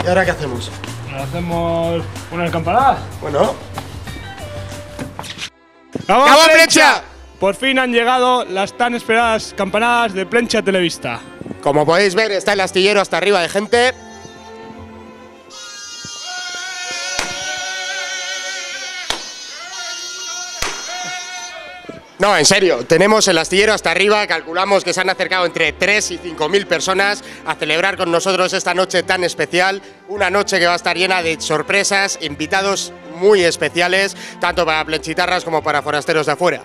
¿Y ahora qué hacemos? ¿Hacemos unas campanadas? Bueno. ¡Vamos, Plencha! Por fin han llegado las tan esperadas campanadas de Plencha Televista. Como podéis ver, está el astillero hasta arriba de gente. No, en serio, tenemos el astillero hasta arriba, calculamos que se han acercado entre 3 y 5.000 personas a celebrar con nosotros esta noche tan especial, una noche que va a estar llena de sorpresas, invitados muy especiales, tanto para plenchitarras como para forasteros de afuera.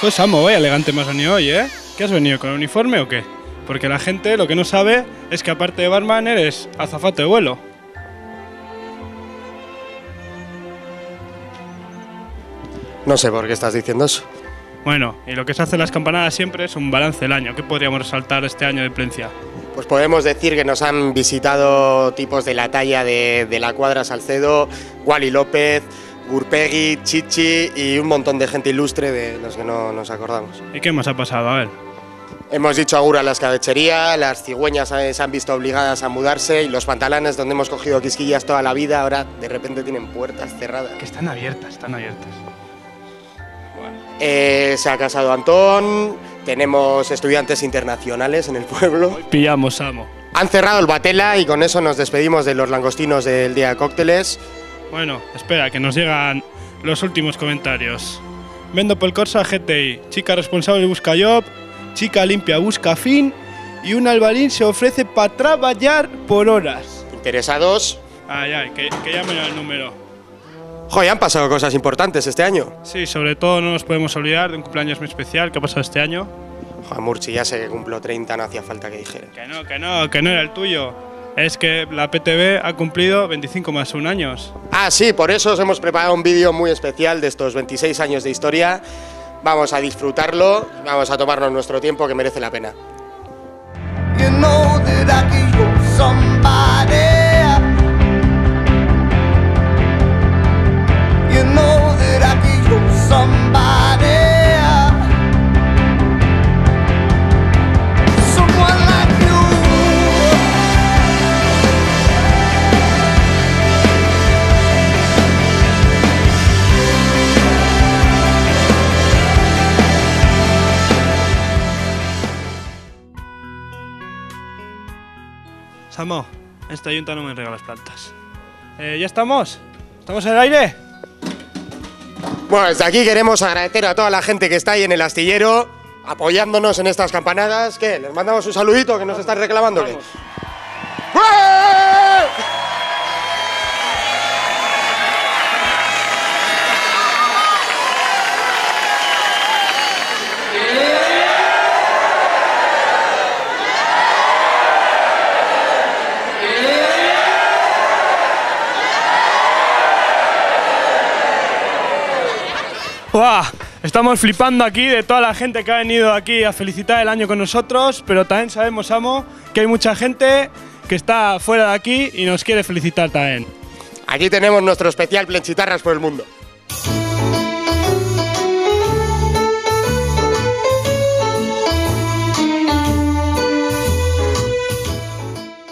Pues Amo, vaya elegante me has venido hoy, ¿eh? ¿Qué has venido, con uniforme o qué? Porque la gente lo que no sabe es que aparte de barman eres azafato de vuelo. No sé por qué estás diciendo eso. Bueno, y lo que se hace en las campanadas siempre es un balance del año. ¿Qué podríamos resaltar este año de Plencia? Pues podemos decir que nos han visitado tipos de la talla de la Cuadra Salcedo, Wally López, Gurpegui, Chichi y un montón de gente ilustre de los que no nos acordamos. ¿Y qué más ha pasado? A ver. Hemos dicho agur a la escabechería, las cigüeñas se han visto obligadas a mudarse y los pantalanes donde hemos cogido quisquillas toda la vida ahora de repente tienen puertas cerradas. Que están abiertas, están abiertas. Se ha casado Antón, tenemos estudiantes internacionales en el pueblo. Hoy pillamos, Amo. Han cerrado el Batela y con eso nos despedimos de los langostinos del día de cócteles. Bueno, espera, que nos llegan los últimos comentarios. Vendo pel Corsa GTI, chica responsable busca job, chica limpia busca fin y un albarín se ofrece para trabajar por horas. ¿Interesados? Ay, ay, que llamen al número. Joder, han pasado cosas importantes este año. Sí, sobre todo no nos podemos olvidar de un cumpleaños muy especial que ha pasado este año. Joder, Murchi, ya sé que cumplo 30, no hacía falta que dijera. Que no era el tuyo. Es que la PTV ha cumplido 25 más 1 años. Ah, sí, por eso os hemos preparado un vídeo muy especial de estos 26 años de historia. Vamos a disfrutarlo, vamos a tomarnos nuestro tiempo que merece la pena. You know that I can go somebody. You know that I can go somebody. Someone like you. Samo, esta yunta no me entrega las plantas. ¿Ya estamos? ¿Estamos en el aire? Bueno, desde aquí queremos agradecer a toda la gente que está ahí en el astillero, apoyándonos en estas campanadas. ¿Qué? ¿Les mandamos un saludito que nos están reclamando? ¿Qué? ¡Buah! Estamos flipando aquí de toda la gente que ha venido aquí a felicitar el año con nosotros, pero también sabemos, Amo, que hay mucha gente que está fuera de aquí y nos quiere felicitar también. Aquí tenemos nuestro especial Plenchitarras por el mundo.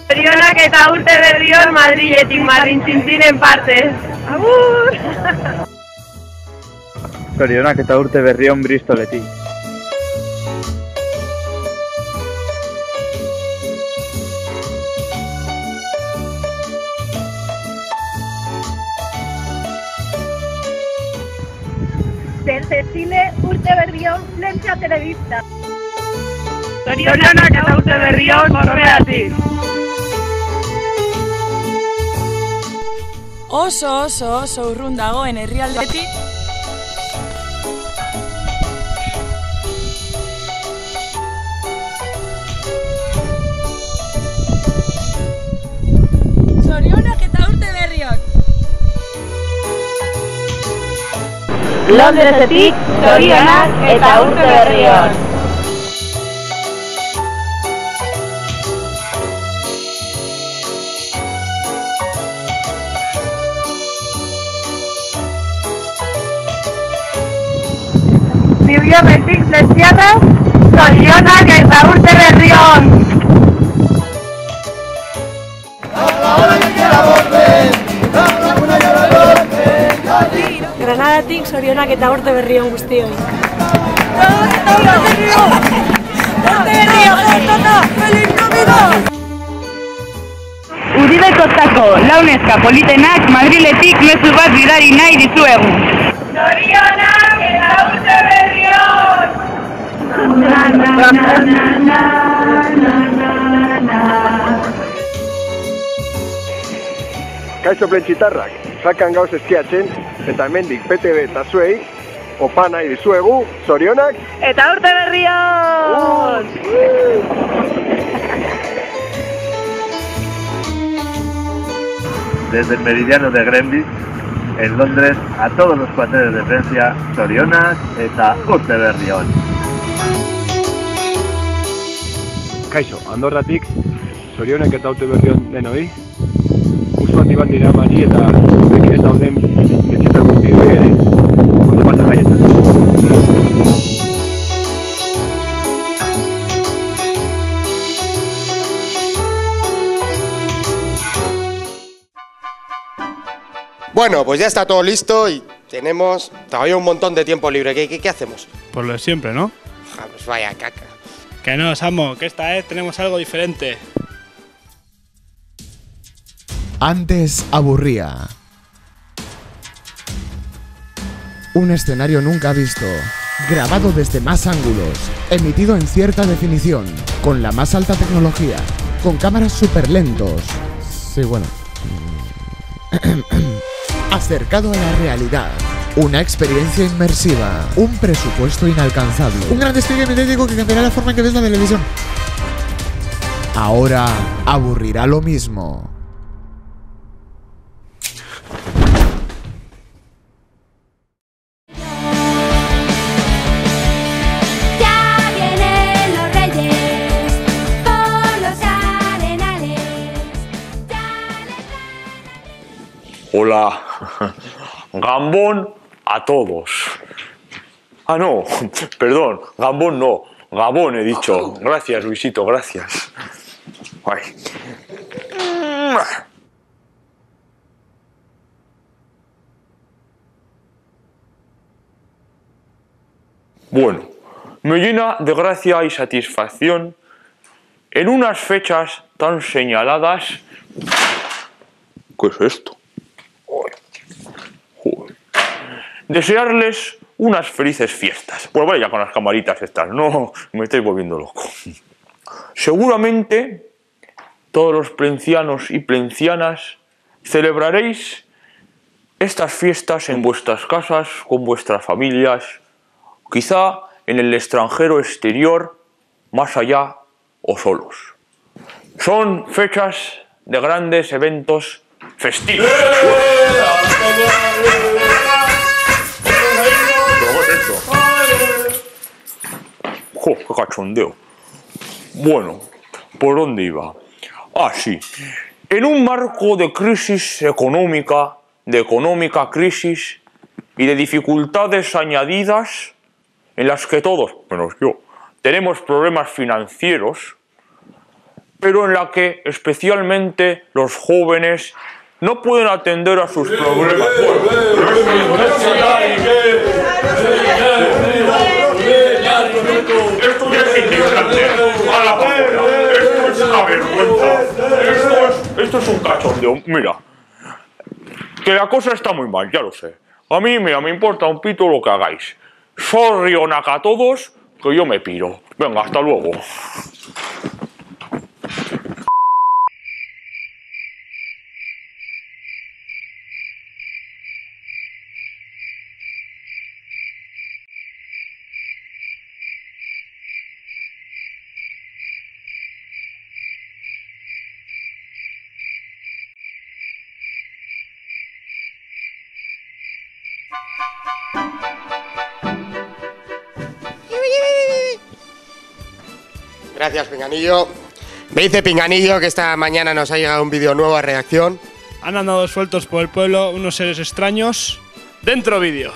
Zorionak eta urte berri on Madriletik marrintzintzinen partez. Agur! Zorionak eta urte berri on Bristoletik. Del Cecile urte berri on Plentzia Telebista. Zorionak eta urte berri on Norbeatik. Oso urrun dagoen herrialdetik. Londresetik zorionak eta urte berri on. New Yorketik lesbianas, zorionak eta urte berri on. Granadatik zorionak eta urte berri on guztioi. Uribe Kostako lau neska politenak Madriletik mezu bat bidali nahi dizuegu. Zorionak eta urte berri on! Kaixo plentxitarrak, sakan gauz eskiatzen, eta hemendik PTB eta zuei, opa nahi dizuegu, zorionak Eta urte berri on! Desde el meridiano de Greenwich, en Londres, a todos los cuarteles de Francia, zorionak eta urte berri on. Kaixo, Andorratik, zorionak eta urte berri on denoi. Usuan iban dira Mari eta zurekin ez dauden etxetar guztioi ere. Ondo pasa gaietan. Bueno, pues ya está todo listo y tenemos todavía un montón de tiempo libre. ¿Qué hacemos? Por lo de siempre, ¿no? Ja, pues vaya caca. Que no, Samo, que esta vez tenemos algo diferente. Antes aburría. Un escenario nunca visto, grabado desde más ángulos, emitido en cierta definición, con la más alta tecnología, con cámaras super lentos. Sí, bueno. Acercado a la realidad. Una experiencia inmersiva. Un presupuesto inalcanzable. Un gran despliegue mediático que cambiará la forma en que ves la televisión. Ahora aburrirá lo mismo. Hola, Gambón a todos. Ah, no, perdón, Gambón no, Gabón he dicho. Gracias, Luisito, gracias. Ay. Bueno, me llena de gracia y satisfacción en unas fechas tan señaladas. ¿Qué es esto? Joder. Desearles unas felices fiestas. Pues vaya con las camaritas estas, no me estoy volviendo loco. Seguramente todos los plencianos y plencianas celebraréis estas fiestas en vuestras casas, con vuestras familias, quizá en el extranjero exterior, más allá o solos. Son fechas de grandes eventos festivos. ¡Jo, qué cachondeo! Bueno, ¿por dónde iba? Ah, sí. En un marco de crisis económica, crisis y de dificultades añadidas, en las que todos, menos yo, tenemos problemas financieros, pero en la que especialmente los jóvenes no pueden atender a sus problemas. Esto ya es indignante. A la porra. Esto es una vergüenza. Esto es un cachondeo. Mira, que la cosa está muy mal, ya lo sé. A mí, mira, me importa un pito lo que hagáis. Sorrionak a todos, que yo me piro. Venga, hasta luego. Gracias, Pinganillo. Me dice Pinganillo que esta mañana nos ha llegado un vídeo nuevo a redacción. Han andado sueltos por el pueblo unos seres extraños. Dentro vídeo.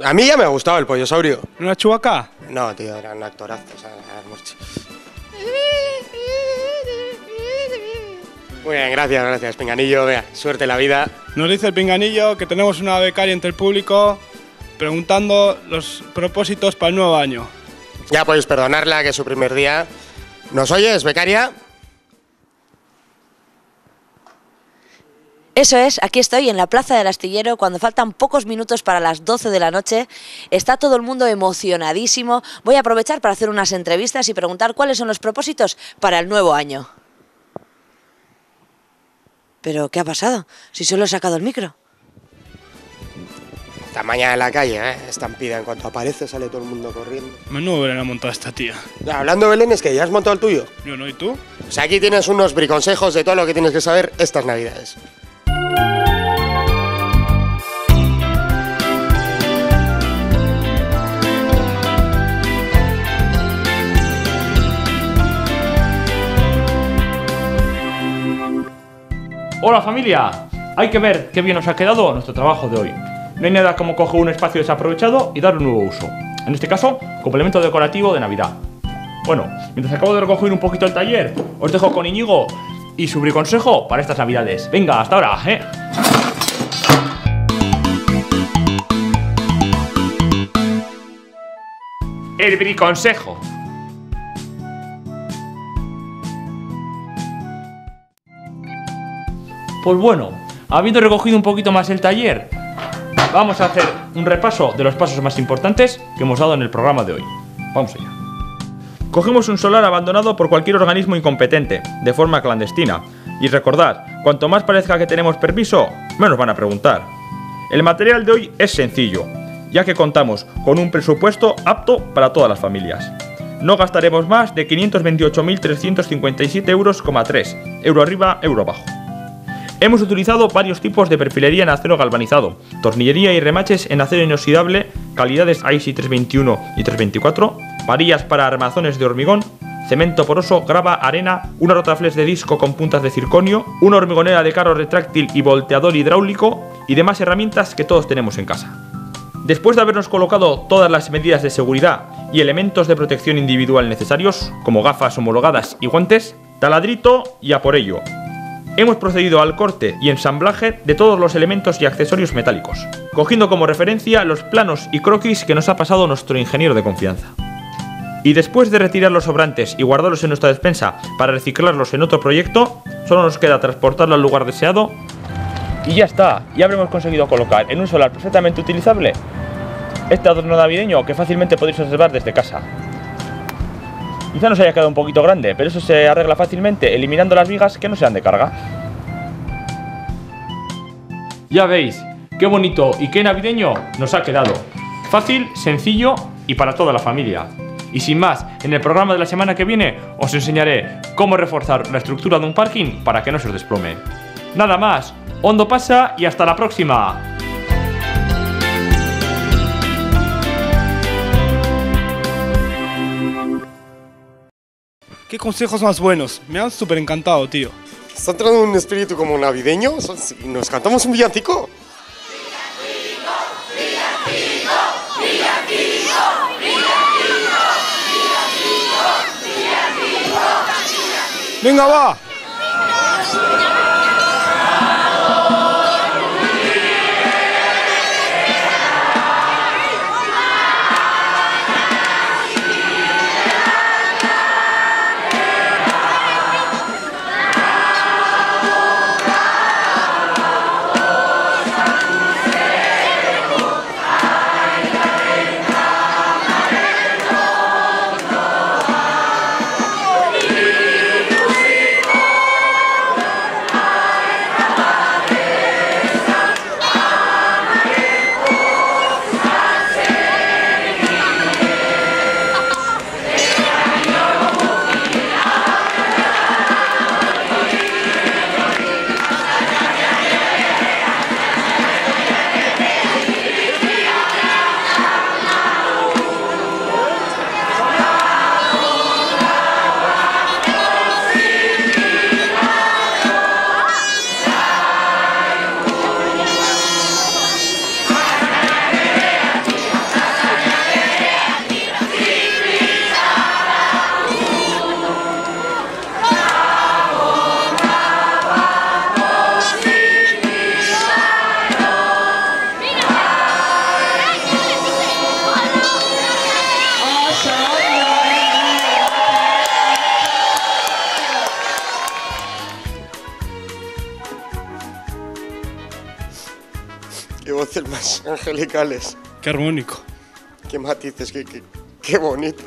A mí ya me ha gustado el pollosaurio. ¿Una chubaca? No, tío, era un actorazo. O sea, muy bien, gracias, Pinganillo. Vea, suerte en la vida. Nos dice el Pinganillo que tenemos una becaria entre el público preguntando los propósitos para el nuevo año. Ya podéis perdonarla, que es su primer día. ¿Nos oyes, becaria? Eso es, aquí estoy en la Plaza del Astillero cuando faltan pocos minutos para las 12 de la noche. Está todo el mundo emocionadísimo. Voy a aprovechar para hacer unas entrevistas y preguntar cuáles son los propósitos para el nuevo año. ¿Pero qué ha pasado? Si solo he sacado el micro. Esta mañana en la calle, estampida. En cuanto aparece sale todo el mundo corriendo. Menudo Belén ha montado esta tía. Ya, hablando de Belén, es que ya has montado el tuyo. Yo no, ¿y tú? O sea, aquí tienes unos briconsejos de todo lo que tienes que saber estas navidades. Hola familia, hay que ver qué bien nos ha quedado nuestro trabajo de hoy. No hay nada como coger un espacio desaprovechado y darle un nuevo uso. En este caso, complemento decorativo de Navidad. Bueno, mientras acabo de recoger un poquito el taller, os dejo con Íñigo y su briconsejo para estas Navidades. Venga, hasta ahora, El briconsejo. Pues bueno, habiendo recogido un poquito más el taller, vamos a hacer un repaso de los pasos más importantes que hemos dado en el programa de hoy. Vamos allá. Cogemos un solar abandonado por cualquier organismo incompetente, de forma clandestina. Y recordad, cuanto más parezca que tenemos permiso, menos van a preguntar. El material de hoy es sencillo, ya que contamos con un presupuesto apto para todas las familias. No gastaremos más de 528.357,3 euros, euro arriba, euro abajo. Hemos utilizado varios tipos de perfilería en acero galvanizado, tornillería y remaches en acero inoxidable, calidades ISI 321 y 324, varillas para armazones de hormigón, cemento poroso, grava, arena, una rotaflex de disco con puntas de circonio, una hormigonera de carro retráctil y volteador hidráulico y demás herramientas que todos tenemos en casa. Después de habernos colocado todas las medidas de seguridad y elementos de protección individual necesarios, como gafas homologadas y guantes, taladrito y a por ello. Hemos procedido al corte y ensamblaje de todos los elementos y accesorios metálicos, cogiendo como referencia los planos y croquis que nos ha pasado nuestro ingeniero de confianza. Y después de retirar los sobrantes y guardarlos en nuestra despensa para reciclarlos en otro proyecto, solo nos queda transportarlo al lugar deseado y ya está, ya habremos conseguido colocar en un solar perfectamente utilizable este adorno navideño que fácilmente podéis observar desde casa. Quizá nos haya quedado un poquito grande, pero eso se arregla fácilmente eliminando las vigas que no sean de carga. Ya veis, qué bonito y qué navideño nos ha quedado. Fácil, sencillo y para toda la familia. Y sin más, en el programa de la semana que viene os enseñaré cómo reforzar la estructura de un parking para que no se os desplome. Nada más, hondo pasa y hasta la próxima. ¿Qué consejos más buenos? Me han súper encantado, tío. ¿Está entrando un espíritu como navideño? ¿Nos cantamos un villancico? ¡Venga, va! Qué voces más angelicales. Qué armónico. Qué matices, qué bonito.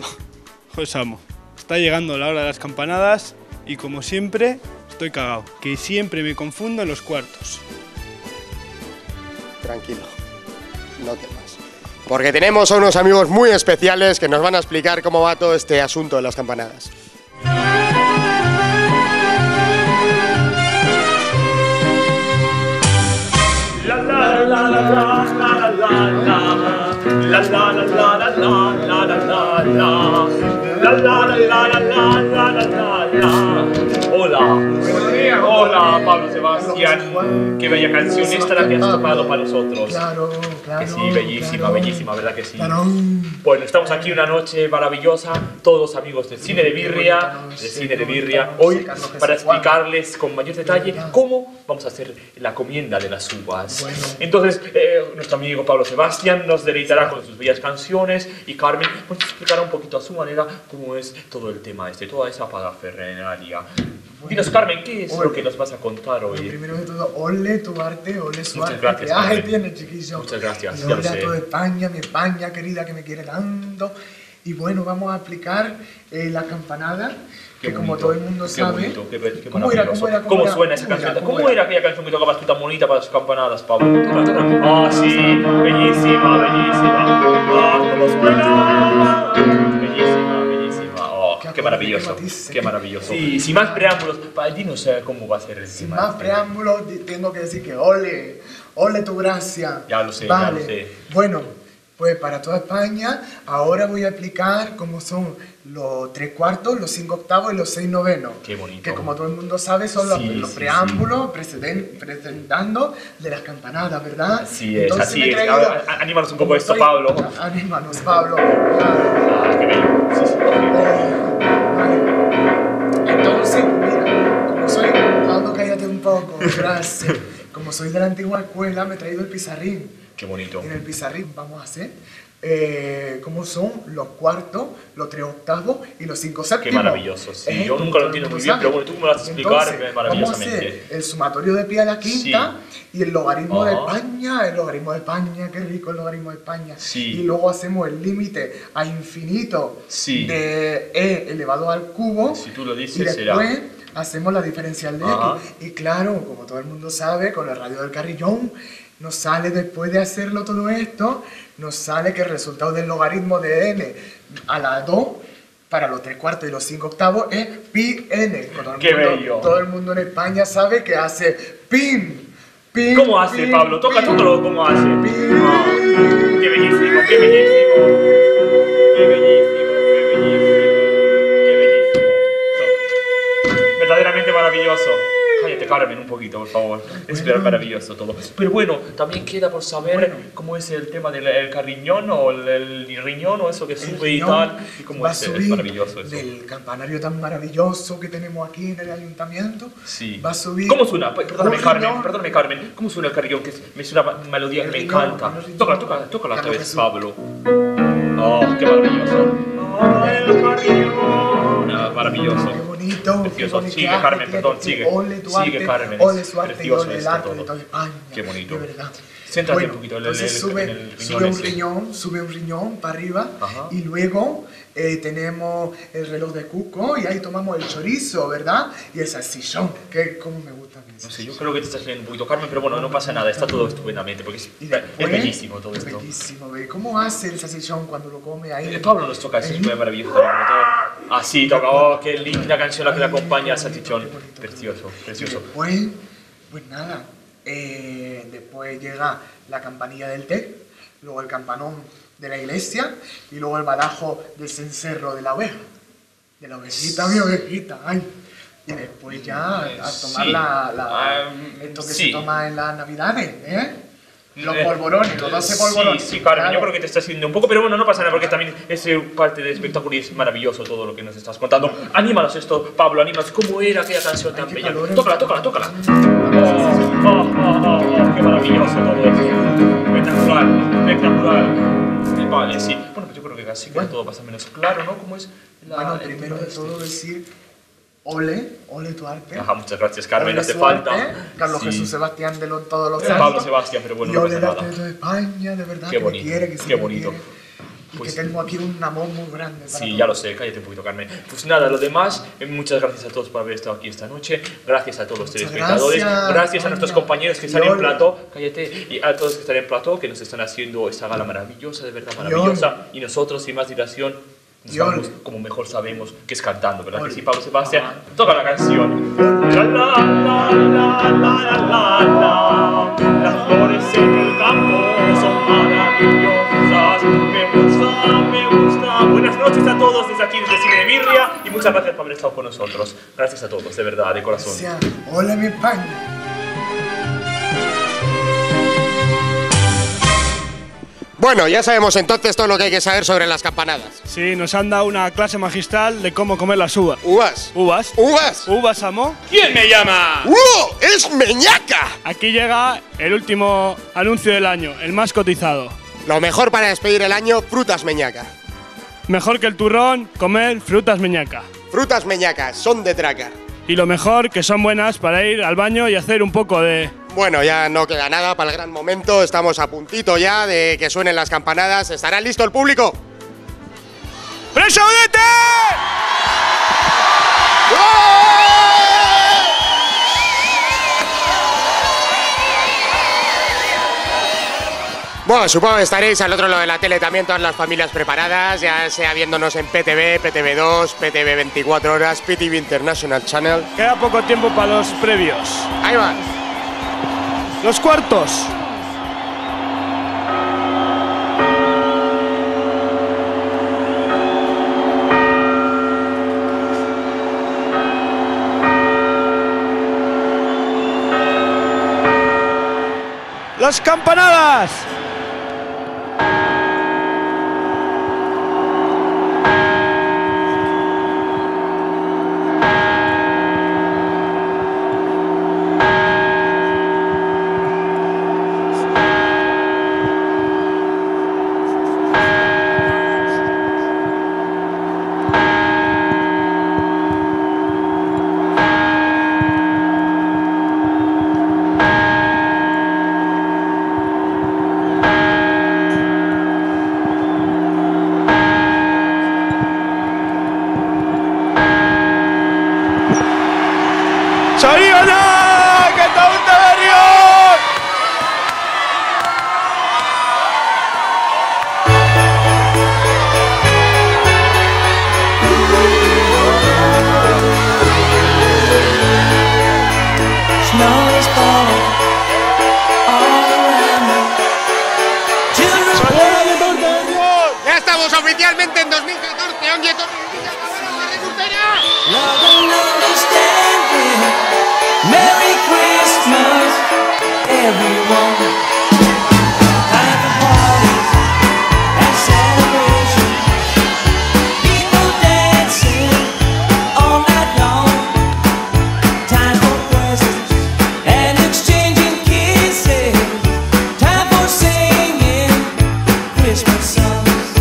Joder, Samu, está llegando la hora de las campanadas y como siempre estoy cagado, que siempre me confundo en los cuartos. Tranquilo, no temas. Porque tenemos a unos amigos muy especiales que nos van a explicar cómo va todo este asunto de las campanadas. Hola, Pablo Sebastián. Qué bella canción esta la que has tocado para nosotros. Claro. Que sí, bellísima, ¿verdad que sí? Bueno, estamos aquí una noche maravillosa, todos los amigos del Cine de Birria, hoy para explicarles con mayor detalle cómo vamos a hacer la comienda de las uvas. Entonces, nuestro amigo Pablo Sebastián nos deleitará con sus bellas canciones y Carmen nos explicará un poquito a su manera cómo es todo el tema toda esa parafernalia. Dinos, Carmen, ¿qué es lo que nos vas a contar hoy? Primero de todo, ole tu arte, ole su arte. Muchas gracias, Carmen. Tiene, chiquillo. Muchas gracias, y ole a toda España, mi España querida que me quiere tanto. Y bueno, vamos a aplicar la campanada, que como todo el mundo sabe... Qué maravilloso. ¿Cómo suena esa canción? ¿Cómo era aquella canción que tocabas tú tan bonita para las campanadas, Pablo? Ah, sí, bellísima. Ah, ¿cómo suena? Bellísima. Oh, qué maravilloso. Sí, sin más preámbulos, dinos cómo va a ser el Sin más preámbulos, tengo que decir que ole tu gracia. Ya lo sé. Bueno, pues para toda España, ahora voy a explicar cómo son los 3/4, los 5/8 y los 6/9. Qué bonito. Que como todo el mundo sabe son los preámbulos presentando de las campanadas, ¿verdad? Así es. Anímanos un poco esto, Pablo. Anímanos, Pablo. Qué bello. Entonces, mira, como soy... Pablo, cállate un poco, gracias. Como soy de la antigua escuela, me he traído el pizarrín. Qué bonito. En el pizarrín vamos a hacer cómo son los cuartos, los 3/8 y los 5/7. Qué maravilloso, sí. Yo nunca lo entiendo muy bien, pero bueno, tú me lo vas a explicar maravillosamente. Vamos a hacer el sumatorio de pi a la quinta y el logaritmo de España, qué rico el logaritmo de España. Y luego hacemos el límite a infinito de e elevado al cubo. Si tú lo dices, y después hacemos la diferencial de x. Y claro, como todo el mundo sabe, con el radio del carrillón, nos sale, después de hacerlo todo esto, nos sale que el resultado del logaritmo de n a la 2 para los 3/4 y los 5/8 es pi n. ¡Qué bello! Todo el mundo en España sabe que hace pin. ¿Cómo hace, Pablo? Tócalo, ¿cómo hace? ¡Qué bellísimo! Verdaderamente maravilloso. Cállate, Carmen, un poquito, por favor. Es maravilloso todo. Pero bueno, también queda por saber cómo es el tema del carriñón o el riñón o eso que sube y tal. Y cómo es maravilloso eso. Del campanario tan maravilloso que tenemos aquí en el ayuntamiento. Sí. Va a subir. ¿Cómo suena? Perdóname, Carmen. ¿Cómo suena el carriñón? Que es una melodía que me encanta. Tócala otra vez, Pablo. Oh, qué maravilloso. El carriñón. Maravilloso. Precioso. Sigue, Carmen, perdón, sigue. Sigue, Carmen. Precioso esto todo. Qué bonito. Céntrate un poquito en el riñón. Sube un riñón para arriba. Y luego tenemos el reloj de Cuco y ahí tomamos el chorizo, ¿verdad? Y el salchichón, que como me gusta. No sé, yo creo que te estás leyendo un poquito, Carmen, pero bueno, no pasa nada, está todo estupendamente, porque es bellísimo todo esto. Bellísimo, ¿cómo hace el salchichón cuando lo come ahí? Pablo nos toca, eso es muy maravilloso. Así toca, oh, qué linda canción la que le acompaña al salchichón. Precioso. Pues nada, después llega la campanilla del té, luego el campanón de la iglesia y luego el badajo del cencerro de la oveja. De la ovejita, mi ovejita, ay. Y después ya a tomar esto que se toma en las navidades, Los polvorones, los 12 polvorones. Sí, Carmen, yo creo que te estás haciendo un poco, pero bueno, no pasa nada, porque también es parte del espectáculo y es maravilloso todo lo que nos estás contando. Anímanos esto, Pablo, anímanos. ¿Cómo era aquella canción tan bella? Tócala. Qué maravilloso todo esto. Espectacular. Vale, sí. Bueno, pues yo creo que casi todo pasa menos claro, ¿no? ¿Cómo es Bueno, primero de todo decir... Ole tu arte. Ajá, muchas gracias, Carmen, no hace su falta. arte, Carlos Sí. Jesús Sebastián de todos los santos. Pablo Sebastián, pero bueno, y no ole pasa el nada. arte de toda España, de verdad, Qué que bonito, me quiere, que sí qué me bonito. quiere. Y Pues que tengo aquí un amor muy grande para Sí, todos. ya lo sé, cállate un poquito, Carmen. Pues nada, lo demás, muchas gracias a todos por haber estado aquí esta noche. Gracias a todos los telespectadores. Gracias a nuestros compañeros que están en plató. Cállate. Y a todos los que están en plató, que nos están haciendo esta gala maravillosa, de verdad maravillosa. Y nosotros, sin más dilación, nos vamos como mejor sabemos, que es cantando, ¿verdad? Que sí, Pablo Sebastián, toca la canción. La, la, la, la, la, la, la. Las flores en el campo son maravillosas. Me gusta. Buenas noches a todos desde aquí, desde Cine de Birria. Y muchas gracias por haber estado con nosotros. Gracias a todos, de verdad, de corazón. Gracias. Hola, mi España. Bueno, ya sabemos entonces todo lo que hay que saber sobre las campanadas. Sí, nos han dado una clase magistral de cómo comer las uvas. ¿Uvas? ¿Uvas? ¿Uvas? ¿Uvas, Amo? ¿Quién me llama? ¡Es Meñaca! Aquí llega el último anuncio del año, el más cotizado. Lo mejor para despedir el año, frutas Meñaca. Mejor que el turrón, comer frutas Meñaca. Frutas Meñacas, son de Trácar. Y lo mejor, que son buenas para ir al baño y hacer un poco de... Bueno, ya no queda nada para el gran momento. Estamos a puntito ya de que suenen las campanadas. ¿Estará listo el público? ¡Presaudete! Bueno, supongo que estaréis al otro lado de la tele también todas las familias preparadas, ya sea viéndonos en PTV, PTV2, PTV 24 horas, PTV International Channel. Queda poco tiempo para los previos. Ahí va. Los cuartos. Las campanadas. ¡Zorionak eta urte berri on! Snow is falling all around me. ¡Ya estamos oficialmente en 2014! ¡Ongi etorri! Love and understanding. Merry Christmas, everyone. Time for parties and celebration. People dancing all night long. Time for presents and exchanging kisses. Time for singing Christmas songs.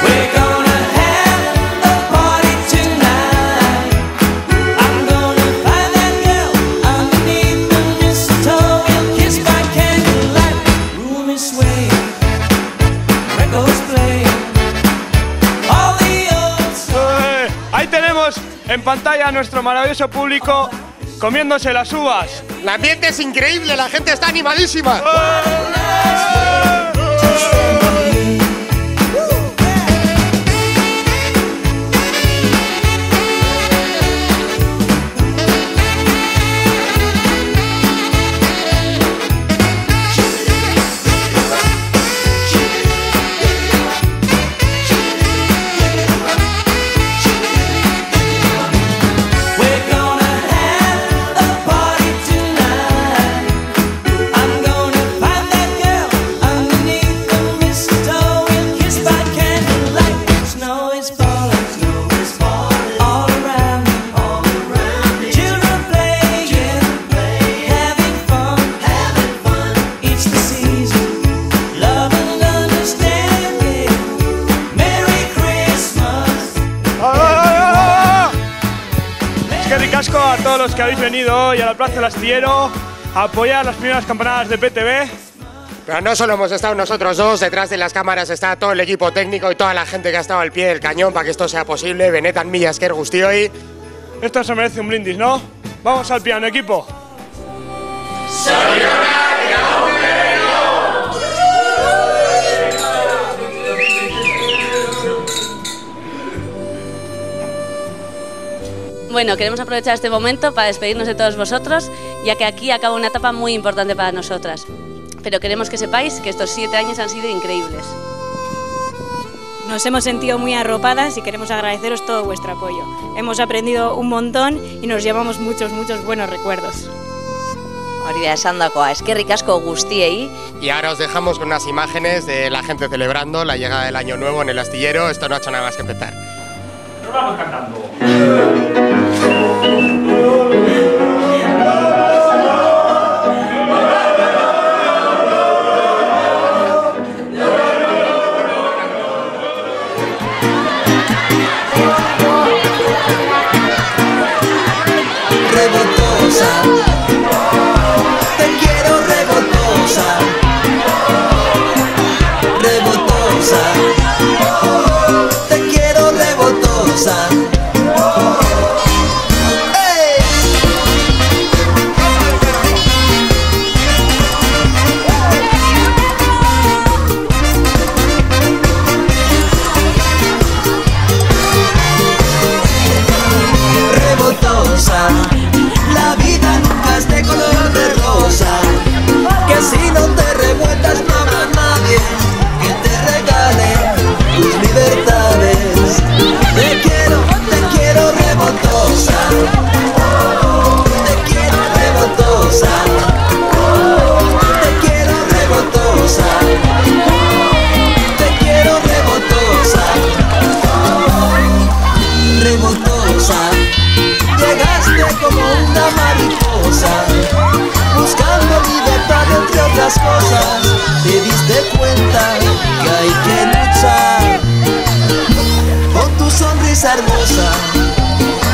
We're gonna have a party tonight. I'm gonna find that girl underneath the mistletoe and kiss by candlelight. Room is swaying, records playing. All the old Ahí tenemos en pantalla a nuestro maravilloso público comiéndose las uvas. El ambiente es increíble, la gente está animadísima. We're gonna have a party tonight. I'm gonna find that girl underneath qué ricasco a todos los que habéis venido hoy a la Plaza del Astillero a apoyar las primeras campanadas de PTV. Pero no solo hemos estado nosotros dos, detrás de las cámaras está todo el equipo técnico y toda la gente que ha estado al pie del cañón para que esto sea posible. Benetan Milla Esker Guztioi. Esto se merece un brindis, ¿no? Vamos al piano, equipo. Bueno, queremos aprovechar este momento para despedirnos de todos vosotros, ya que aquí acaba una etapa muy importante para nosotras. Pero queremos que sepáis que estos 7 años han sido increíbles. Nos hemos sentido muy arropadas y queremos agradeceros todo vuestro apoyo. Hemos aprendido un montón y nos llevamos muchos buenos recuerdos. Hori da esandakoa, eskerrik asko guztiei. Y ahora os dejamos con unas imágenes de la gente celebrando la llegada del año nuevo en el astillero. Esto no ha hecho nada más que empezar. Nos vamos cantando. Revoltosa, te quiero revoltosa, revoltosa, te quiero revoltosa. ¡Ey! Revoltosa. La vida nunca es de color de rosa, que si no te revueltas no habrá nadie que te regale tus libertades. Te quiero revoltosa, te quiero revoltosa, te quiero revoltosa, te quiero revoltosa, revoltosa. Llegaste como una mariposa, buscando libertad entre otras cosas. Te diste cuenta que hay que luchar con tu sonrisa hermosa.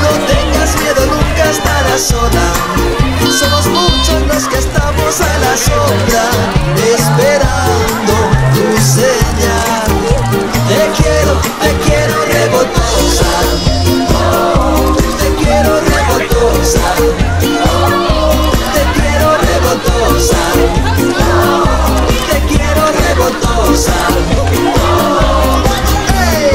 No tengas miedo, nunca estarás sola. Somos muchos los que estamos a la sombra, esperando tu señal. Te quiero revoltosa. Te quiero revoltosa, te quiero revoltosa, te quiero revoltosa. ¡Hey!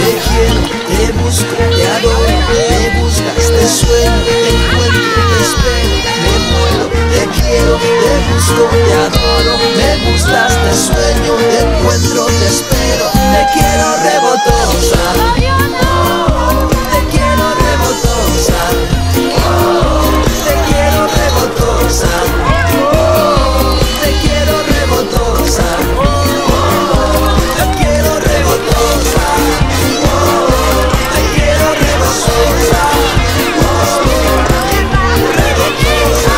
Te quiero, te busco, te adoro, me buscas, te sueño, te encuentro, te espero, me muero, te quiero, te busco, te adoro, me gustas, te sueño, te encuentro, te espero, te quiero revoltosa, te quiero revoltosa, te quiero revoltosa, te quiero revoltosa, te quiero revoltosa. Te quiero revoltosa, revoltosa,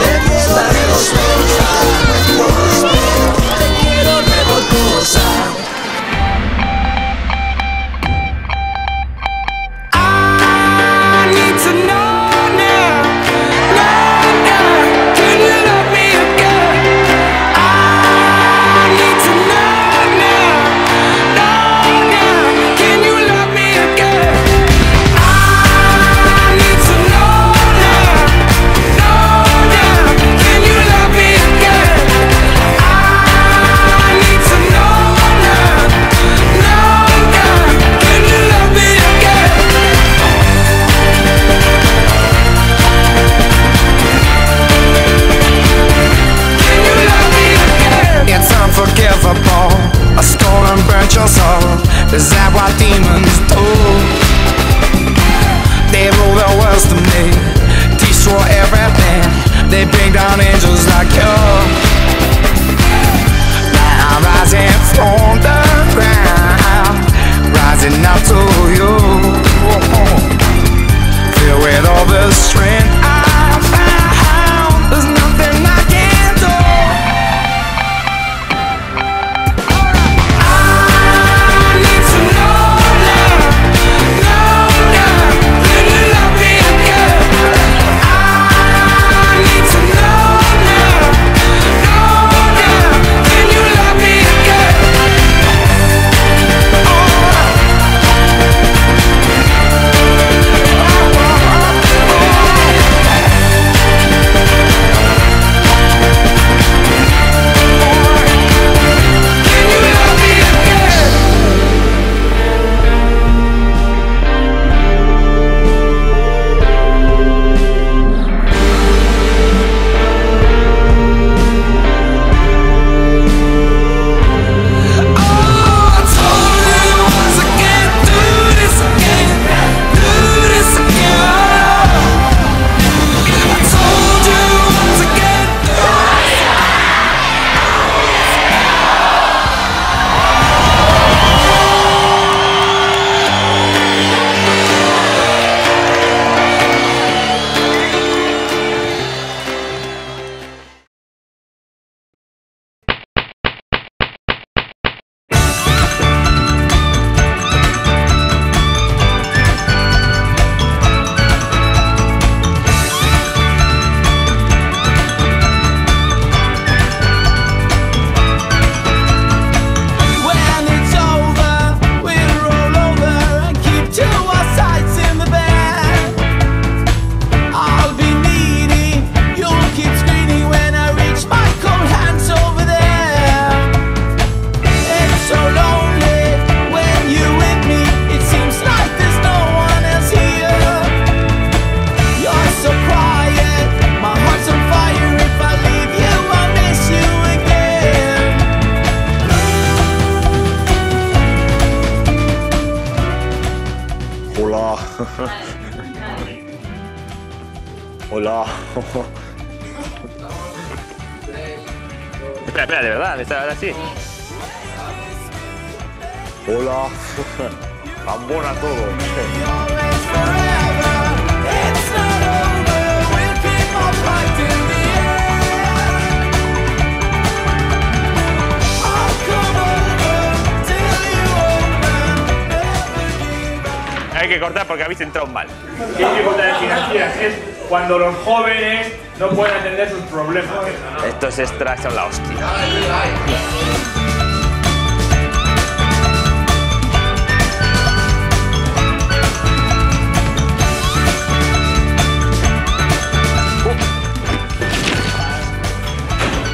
me gustas, the strength I found. There's nothing I can't do. I need to know now, can you love me again? I need to know now, can you love me again? Hola. Espera, de verdad, está así. Hola. Tan buena todo. Hay que cortar porque habéis entrado mal. ¿Qué dificultades financieras es cuando los jóvenes no pueden entender sus problemas? Estos extras son la hostia.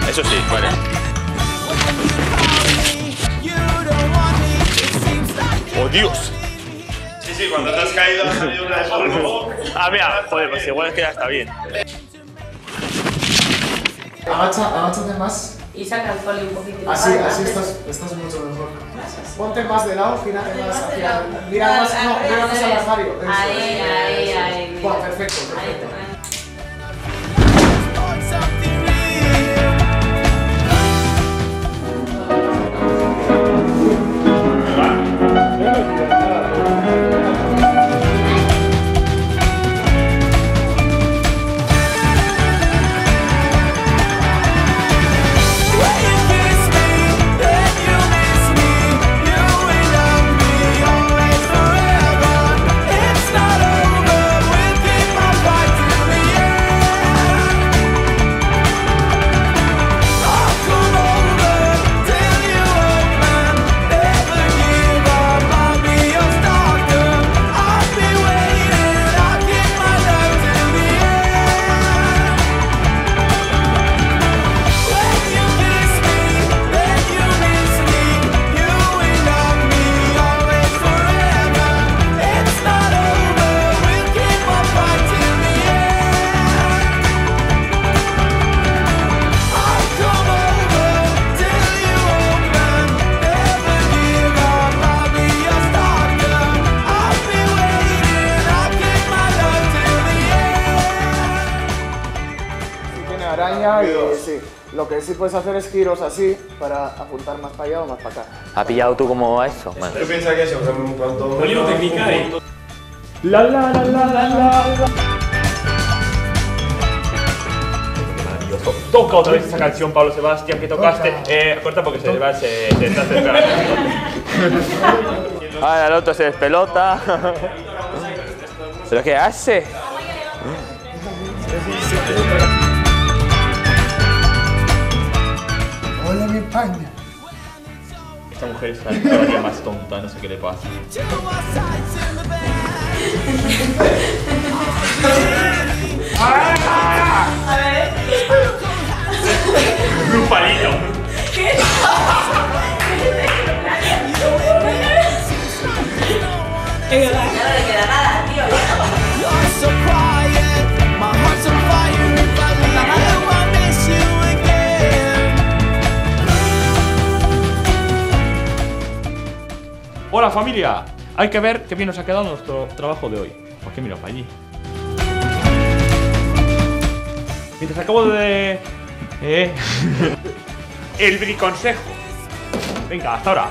Eso sí, vale. ¡Oh, Dios! Sí, cuando te has caído ha salido una de polvo. Ah, mira, joder, pues igual es que ya está bien. Agáchate más. Y saca el folio un poquito. Así estás mucho mejor. Ponte más de lado, gírate más hacia... Mira más, mira más al armario. Ahí. Buah, perfecto. Araña y sí. Lo que sí puedes hacer es giros así para apuntar más para allá o más para acá. ¿Ha pillado tú como a eso? Bueno. ¿Tú piensas que eso? En cuanto... Polígono técnica, La la la la la la. Toca otra vez esa canción, Pablo Sebastián, que tocaste. Corta porque se está acercando. Ahora el otro se despelota. ¿Pero qué hace? Hola, mi España. Esta mujer está cada día más tonta, no sé qué le pasa. A ver. Un palito. ¿Qué? No le queda nada, tío. Hola familia, hay que ver qué bien nos ha quedado nuestro trabajo de hoy. ¿Por qué miro para allí? Mientras acabo de... el briconsejo. Venga, hasta ahora.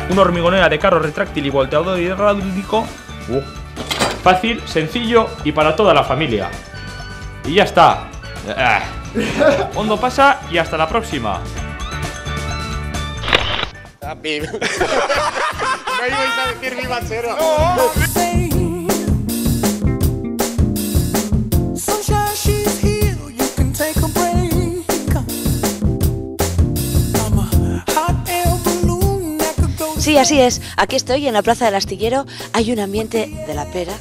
Una hormigonera de carro retráctil y volteador hidráulico. Fácil, sencillo y para toda la familia. Y ya está. Hondo pasa y hasta la próxima. No ibais a decir viva Chero. Sí, así es. Aquí estoy en la Plaza del Astillero. Hay un ambiente de la pera.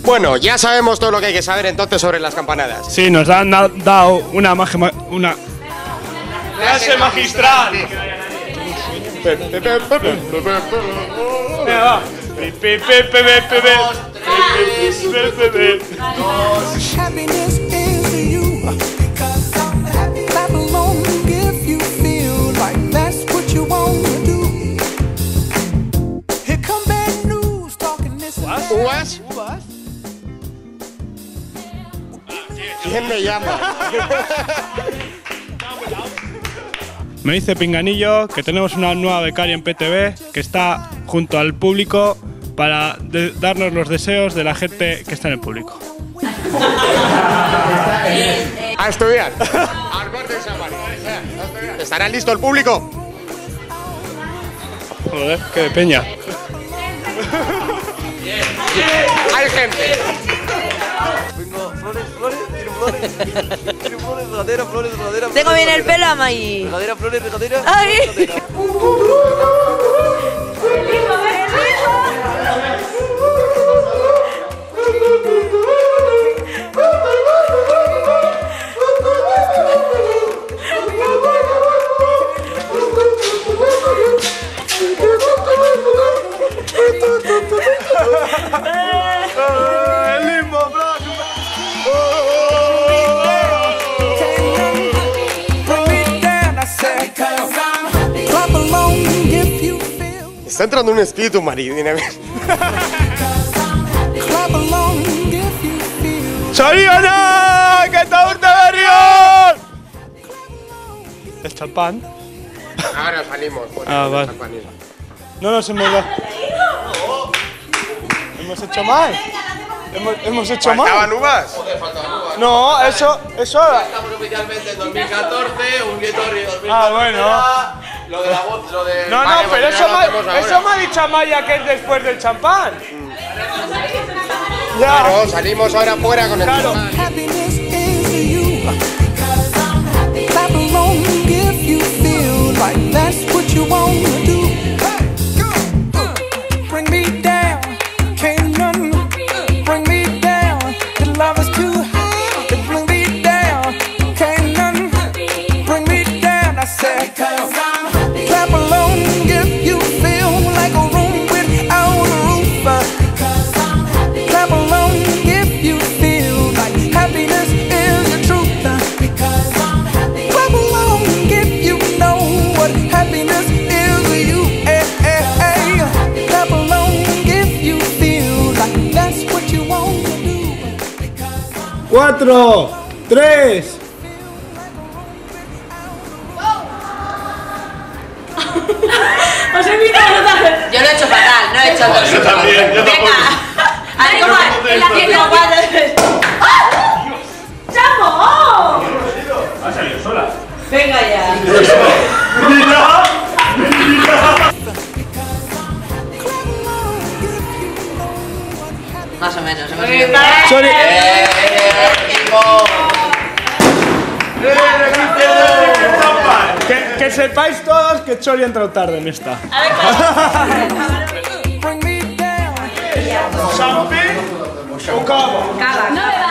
Bueno, ya sabemos todo lo que hay que saber entonces sobre las campanadas. Sí, nos han dado una clase magistral. Venga, va. ¿Uvas? ¿Quién me llama? Me dice Pinganillo que tenemos una nueva becaria en PTV que está junto al público para darnos los deseos de la gente que está en el público. A estudiar. ¿Estará listo el público? Joder, qué de peña. Hay gente. Flores. Tengo bien el pelo, Amay. Regadera, flores, regadera. ¡Ay! Está entrando un espíritu marino. ¡Soriana! ¡Que está un Berrión! ¿El champán? Ahora salimos. Vale. No nos hemos dado. ¿Hemos hecho mal? ¿Hemos hecho mal? ¿Faltaban uvas? No, eso... Estamos oficialmente en 2014, un Vietorri 2014. Bueno. Lo de la voz, lo de... No, vale, pero pues eso ya me ha dicho Amaya que es después del champán. Claro, salimos ahora fuera con el champán. Happiness 4, 3. Os he invitado otra vez. Yo lo he hecho fatal, no he hecho dos. Yo también, yo tampoco. A tomar, en la tienda. ¡Chamo! Ha salido sola. Venga ya. ¡Mira! Más o menos, hemos Sorry. Que sepáis todos que Chori ha entrado tarde en esta. ¿Champi o cava? Cava.